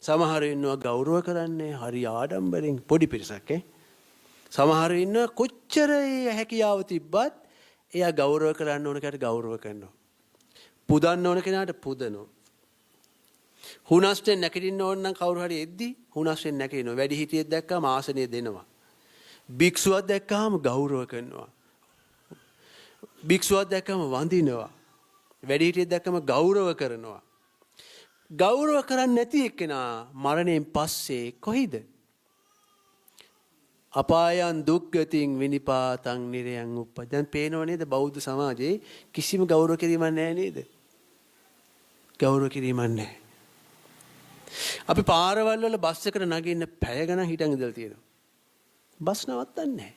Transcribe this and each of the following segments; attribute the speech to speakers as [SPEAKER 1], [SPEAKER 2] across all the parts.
[SPEAKER 1] සමහර ඉන්නවා ගෞරව කරන්නේ හරි ආඩම්බරෙන් පොඩි පිරිසක් සමහර ඉන්නවා කොච්චර හැකියාව තිබ්බත් එයා ගෞරව කරන්න ඕන කෙනාට ගෞරව කරනවා. පුදන්න ඕන කෙනාට පුදනවා. හුනස්ටෙන් නැගිටින්න ඕන නම් කවුරු හරි එද්දි හුනස්ටෙන් නැගිටිනවා. වැඩි හිටියෙක් දැක්කම ආසනය දෙනවා. භික්ෂුවක් දැක්කම ගෞරව කරනවා. භික්ෂුවක් දැක්කම වඳිනවා. වැඩි හිටියෙක් දැක්කම ගෞරව කරනවා. ගෞරව කරන්නේ නැති එක්කෙනා මරණයෙන් පස්සේ කොහිද? අපායන් දුක්ගතින් විනිපාතං නිරයන් උප්පජ්ජ. දැන් පේනව නේද බෞද්ධ සමාජයේ කිසිම ගෞරව කිරීමක් නැහැ නේද? ගෞරව කිරීමක් නැහැ. අපි පාරවල් වල බස් එකට නගින්න පැය ගණන් හිටන් ඉඳලා තියෙනවා. බස් නවත්තන්නේ නැහැ.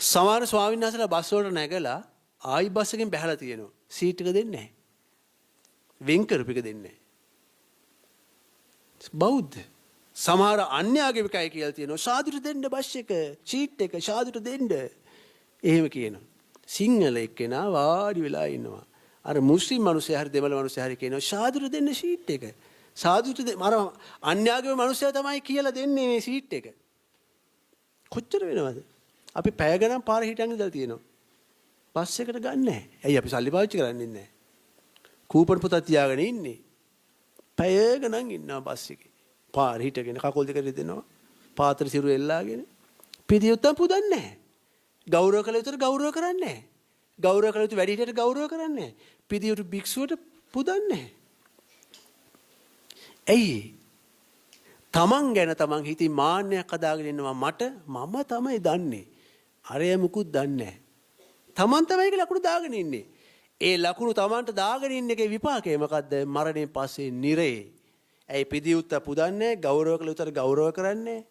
[SPEAKER 1] සමහර ස්වාමීන් වහන්සේලා බස් වලට නැගලා ආයි බස් එකෙන් බැහැලා තියෙනවා. සීට් එක දෙන්නේ නැහැ. වෙන් කරපු එක දෙන්නේ නැහැ. බෞද්ධ සමහර අන්‍යාගමිකයි කියලා තියෙනවා. සාදුට දෙන්න බස් එක, සීට් එක සාදුට දෙන්න. එහෙම කියනවා. සිංහල එක්කෙනා වාඩි වෙලා ඉන්නවා. අර මුස්ලිම් මිනිස්සයා හරි දෙමළ මිනිස්සයා හරි කියනවා සාදුට දෙන්න සීට් එක. සාදුට අර අන්‍යාගමික මිනිස්සයා තමයි කියලා දෙන්නේ මේ සීට් එක. කොච්චර වෙනවද? අපි පැය ගණන් පාර හිටන් ඉඳලා තියෙනවා. බස් එකට ගන්න නැහැ. ඇයි අපි සල්ලි පාවිච්චි කරන්නේ නැහැ? කූපන් පොතක් තියාගෙන ඉන්නේ. පැය ගණන් ඉන්නවා බස් එකේ. පාර හිටගෙන කකුල් දෙක දෙනවා. පාත්‍ර සිරු එල්ලාගෙන. පිළියුත්තම් පුදන්නේ නැහැ. ගෞරව කළ යුතුට ගෞරව කරන්නේ නැහැ. ගෞරව කළ යුතු වැඩි හිටියට ගෞරව කරන්නේ නැහැ. පිළියුතු භික්ෂුවට පුදන්නේ නැහැ. ඇයි? තමන් ගැන තමන් හිතින් මාන්නයක් හදාගෙන ඉන්නවා. මම තමයි දන්නේ. අරය මුකුත් දන්නේ නැහැ. තමන් තමයි ඒක ලකුණු දාගෙන ඉන්නේ. ඒ ලකුණු තමන්ට දාගෙන ඉන්න එකේ විපාකය මොකද්ද? මරණයෙන් පස්සේ නිරේ. ඇයි පිළියුත්ත පුදන්නේ? ගෞරව කළ යුතුට ගෞරව කරන්නේ.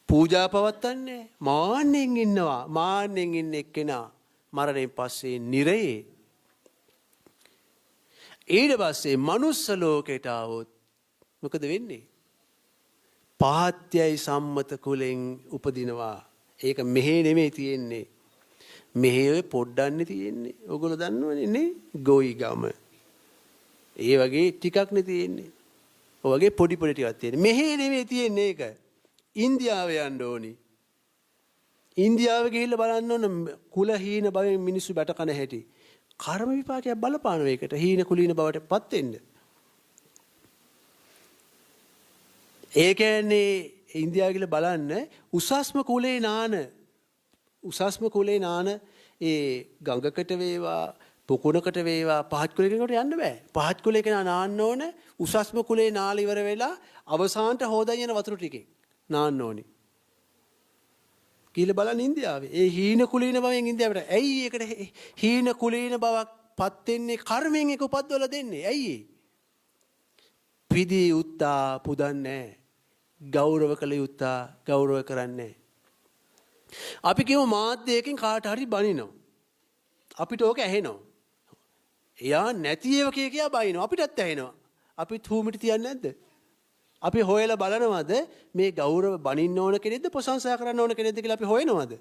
[SPEAKER 1] පූජා පවත්වන්නේ. මාන්නෙන් ඉන්නවා. මාන්නෙන් ඉන්න එක්කෙනා මරණයෙන් පස්සේ නිරේ. ඊට පස්සේ මනුස්ස ලෝකයට આવොත් මොකද වෙන්නේ? පාත්‍යයි සම්මත කුලෙන් උපදිනවා. ඒක මෙහෙ නෙමෙයි තියෙන්නේ. මෙහෙ ඔය පොඩ්ඩන්නේ තියෙන්නේ. ඔයගොල්ලෝ දන්නවනේ නේ? ගොයි ගම. ඒ වගේ ටිකක් නේ තියෙන්නේ. ඔය වගේ පොඩි පොඩි ටිකක් තියෙන්නේ. මෙහෙ නෙමෙයි තියෙන්නේ ඒක. ඉන්දියාවේ යන්න ඕනි. ඉන්දියාවේ ගිහිල්ලා බලන්න ඕන කුල හීන බවෙන් මිනිස්සු බැට කන හැටි. කර්ම විපාකයක් බලපාන වේකට හීන කුලීන බවට පත් වෙන්න. ඒ කියන්නේ ඉන්දියාව කියලා බලන්න උසස්ම කුලේ නාන ඒ ගඟකට වේවා පොකුණකට වේවා පහත් කුලේ කෙනෙකුට යන්න බෑ. පහත් කුලේ කෙනා නාන්න ඕන උසස්ම කුලේ නාල ඉවර වෙලා අවසානට හොදන් යන වතුර ටිකෙන් නාන්න ඕනි. කියලා බලන්න ඉන්දියාවේ. ඒ හීන කුලීන බවෙන් ඉන්දියාවට. ඇයි ඒකට හීන කුලීන බවක් පත් වෙන්නේ? කර්මයෙන් ඒක උපද්දවලා දෙන්නේ. ඇයි ඒ? පිදී උත්තා පුදන්නේ. ගෞරව කළ යුත්තා ගෞරව කරන්නේ. අපි කියමු මාධ්‍යයකින් කාට හරි බනිනවා. අපිට ඕක ඇහෙනවා. එයා නැති ඒවා කියා බනිනවා. අපිටත් ඇහෙනවා. අපිත් හූමිට තියන්නේ නැද්ද? අපි හොයලා බලනවද මේ ගෞරව බනින්න ඕන කෙනෙක්ද ප්‍රශංසා කරන්න ඕන කෙනෙක්ද කියලා අපි හොයනවද?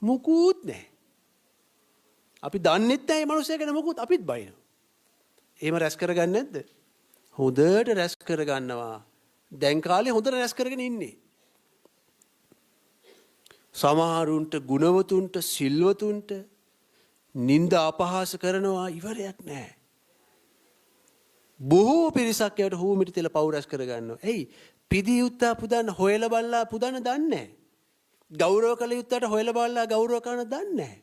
[SPEAKER 1] මුකුත් නැහැ. අපි දන්නෙත් නැහැ මේ මිනිස්සයා ගැන මුකුත් අපිත් බනිනවා. එහෙම රැස් කරගන්නේ නැද්ද? හොඳට රැස් කරගන්නවා. දැන් කාලේ හොඳට රැස් කරගෙන ඉන්නේ. සමහරුන්ට ගුණවතුන්ට සිල්වතුන්ට නිന്ദ අපහාස කරනවා ඉවරයක් නැහැ. බොහෝ පිරිසක් ඒවට හූමිට තියලා පව් රැස් කරගන්නවා. එයි පිදී යුත්තා පුදන්න හොයලා බලලා පුදන්න දන්නේ නැහැ. ගෞරව කළ යුත්තට හොයලා බලලා ගෞරව කරන දන්නේ නැහැ.